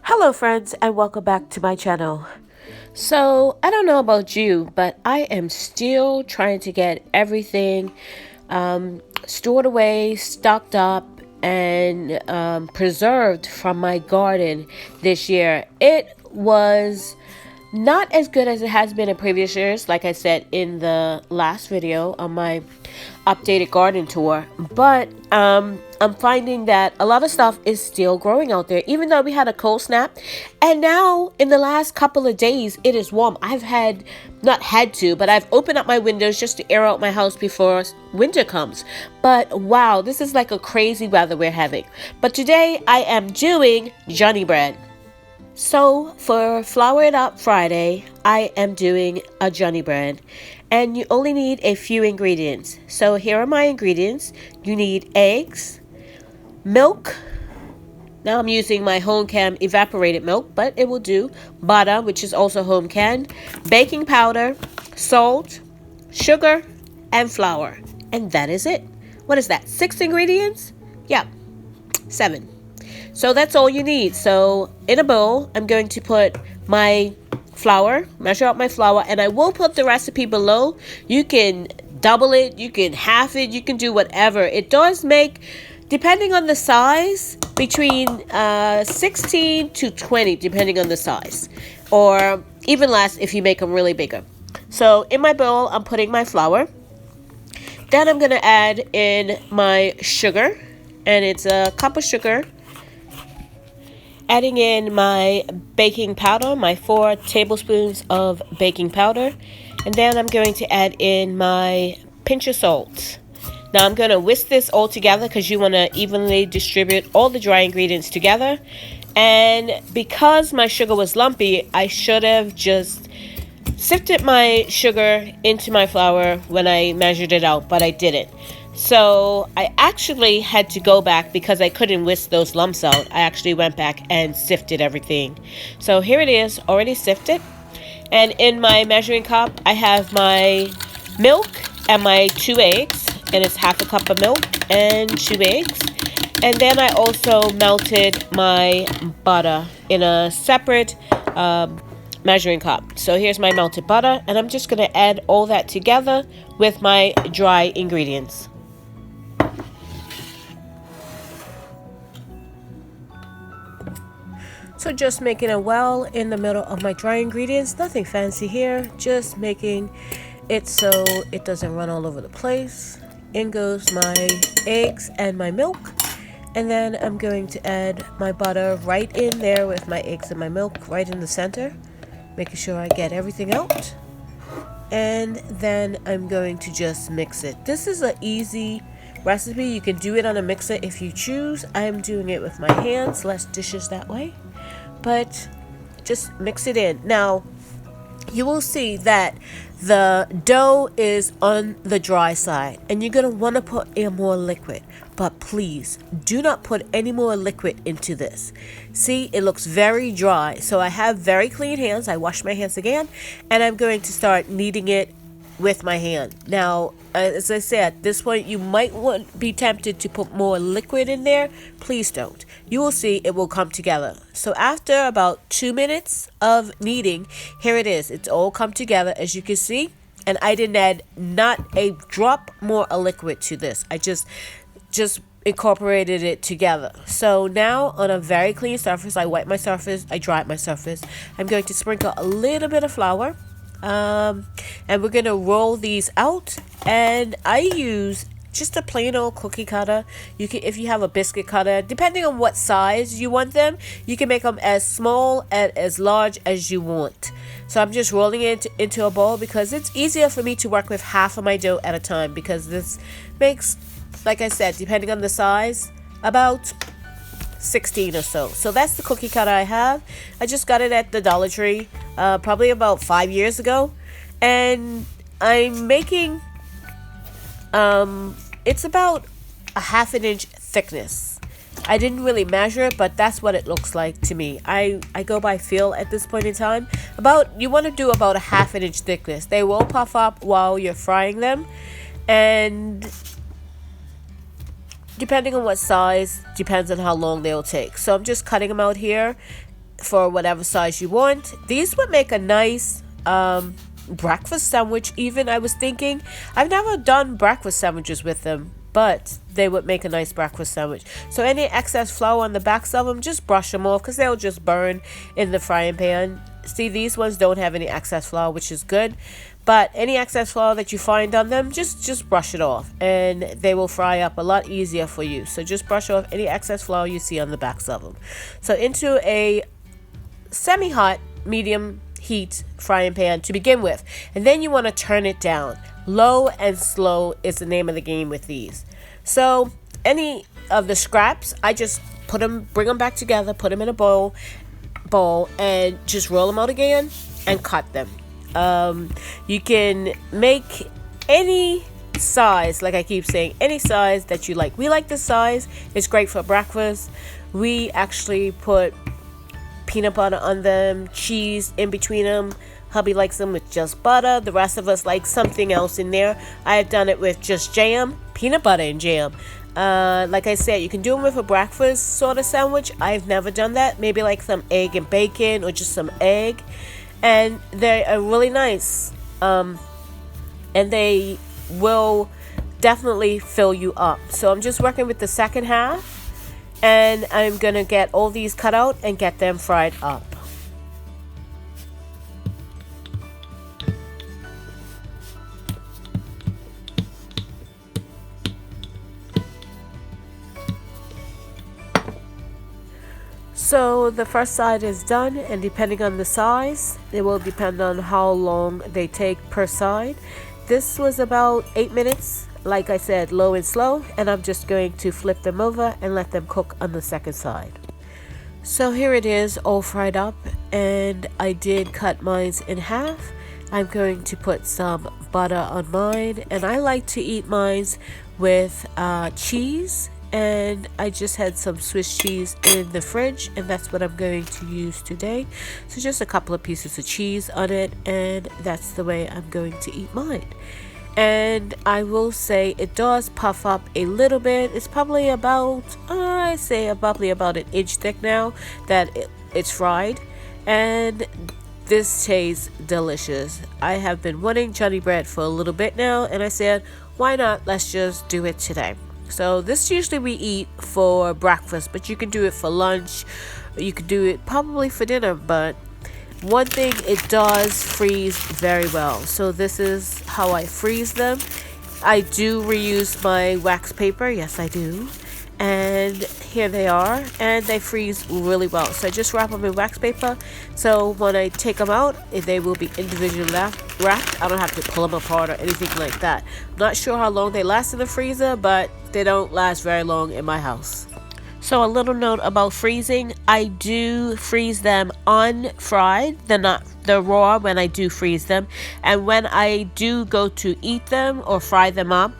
Hello friends and welcome back to my channel. So I don't know about you, but I am still trying to get everything stored away, stocked up, and preserved from my garden this year. It was not as good as it has been in previous years, like I said in the last video on my updated garden tour. But I'm finding that a lot of stuff is still growing out there, even though we had a cold snap. And now in the last couple of days, it is warm. Not had to, but I've opened up my windows just to air out my house before winter comes. But wow, this is like a crazy weather we're having. But today I am doing Johnny bread. So for Flour It Up Friday, I am doing a Johnny bread, and you only need a few ingredients. So here are my ingredients. You need eggs, milk. Now I'm using my home canned evaporated milk, but it will do. Butter, which is also home canned, baking powder, salt, sugar, and flour. And that is it. What is that? 6 ingredients? Yeah, 7. So that's all you need. So in a bowl, I'm going to put my flour, measure out my flour, and I will put the recipe below. You can double it, you can half it, you can do whatever. It does make, depending on the size, between 16 to 20, depending on the size, or even less if you make them really bigger. So in my bowl, I'm putting my flour. Then I'm going to add in my sugar, and it's a cup of sugar. Adding in my baking powder, my 4 tablespoons of baking powder. And then I'm going to add in my pinch of salt. Now I'm going to whisk this all together because you want to evenly distribute all the dry ingredients together. And because my sugar was lumpy, I should have just sifted my sugar into my flour when I measured it out, but I didn't. So I actually had to go back because I couldn't whisk those lumps out. I actually went back and sifted everything. So here it is, already sifted. And in my measuring cup, I have my milk and my 2 eggs. And it's half a cup of milk and 2 eggs. And then I also melted my butter in a separate measuring cup. So here's my melted butter. And I'm just going to add all that together with my dry ingredients. So just making a well in the middle of my dry ingredients. Nothing fancy here. Just making it so it doesn't run all over the place. In goes my eggs and my milk. And then I'm going to add my butter right in there with my eggs and my milk right in the center. Making sure I get everything out. And then I'm going to just mix it. This is an easy recipe. You can do it on a mixer if you choose. I'm doing it with my hands. Less dishes that way. But just mix it in. Now, you will see that the dough is on the dry side, and you're going to want to put in more liquid. But please, do not put any more liquid into this. See, it looks very dry. So I have very clean hands. I wash my hands again, and I'm going to start kneading it with my hand. Now, as I said, at this point you might be tempted to put more liquid in there. Please don't. You will see it will come together. So after about 2 minutes of kneading, here it is. It's all come together, as you can see. And I didn't add not a drop more of liquid to this. I just incorporated it together. So now on a very clean surface, I wipe my surface, I dry my surface. I'm going to sprinkle a little bit of flour. And we're going to roll these out, and I use just a plain old cookie cutter. You can, if you have a biscuit cutter, depending on what size you want them, you can make them as small and as large as you want. So I'm just rolling it into a bowl because it's easier for me to work with half of my dough at a time, because this makes, like I said, depending on the size, about 16 or so. So that's the cookie cutter I have. I just got it at the Dollar Tree probably about 5 years ago, and I'm making it's about a half an inch thickness. I didn't really measure it, but that's what it looks like to me. I go by feel at this point in time. You want to do about a 1/2 inch thickness. They will puff up while you're frying them, and depending on what size, depends on how long they'll take. So I'm just cutting them out here for whatever size you want. These would make a nice breakfast sandwich even. I was thinking, I've never done breakfast sandwiches with them, but they would make a nice breakfast sandwich. So any excess flour on the backs of them, just brush them off because they'll just burn in the frying pan. See, these ones don't have any excess flour, which is good. But any excess flour that you find on them, just brush it off and they will fry up a lot easier for you. So just brush off any excess flour you see on the backs of them. So into a semi-hot, medium heat frying pan to begin with. And then you want to turn it down. Low and slow is the name of the game with these. So any of the scraps, I just bring them back together, put them in a bowl, and just roll them out again and cut them. You can make any size, like I keep saying, any size that you like. We like this size. It's great for breakfast. We actually put peanut butter on them, cheese in between them. Hubby likes them with just butter. The rest of us like something else in there. I have done it with just jam, peanut butter and jam. Like I said, you can do them with a breakfast sort of sandwich. I've never done that. Maybe like some egg and bacon or just some egg. And they are really nice. And they will definitely fill you up. So I'm just working with the second half. And I'm going to get all these cut out and get them fried up. So the first side is done, and depending on the size, it will depend on how long they take per side. This was about 8 minutes, like I said, low and slow, and I'm just going to flip them over and let them cook on the second side. So here it is, all fried up, and I did cut mine in half. I'm going to put some butter on mine, and I like to eat mine with cheese. And I just had some Swiss cheese in the fridge, and that's what I'm going to use today. So just a couple of pieces of cheese on it, and that's the way I'm going to eat mine. And I will say it does puff up a little bit. It's probably about, I say probably about an inch thick now that it's fried, and this tastes delicious. I have been wanting Johnny bread for a little bit now, and I said, why not? Let's just do it today. So this usually we eat for breakfast, but you can do it for lunch. You could do it probably for dinner, but one thing, it does freeze very well. So this is how I freeze them. I do reuse my wax paper. Yes, I do. And here they are, and they freeze really well. So I just wrap them in wax paper, so when I take them out, they will be individually wrapped. I don't have to pull them apart or anything like that. I'm not sure how long they last in the freezer, but they don't last very long in my house. So a little note about freezing, I do freeze them unfried. They're not raw when I do freeze them, and when I do go to eat them or fry them up,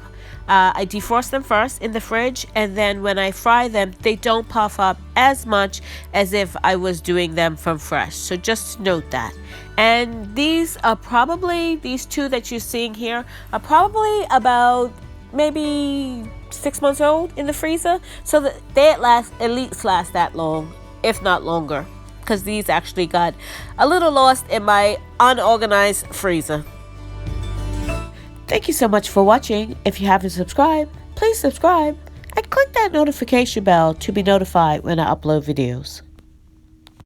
I defrost them first in the fridge, and then when I fry them, they don't puff up as much as if I was doing them from fresh. So just note that. And these two that you're seeing here are probably about maybe 6 months old in the freezer. So that they at least last that long, if not longer, because these actually got a little lost in my unorganized freezer. Thank you so much for watching. If you haven't subscribed, please subscribe and click that notification bell to be notified when I upload videos.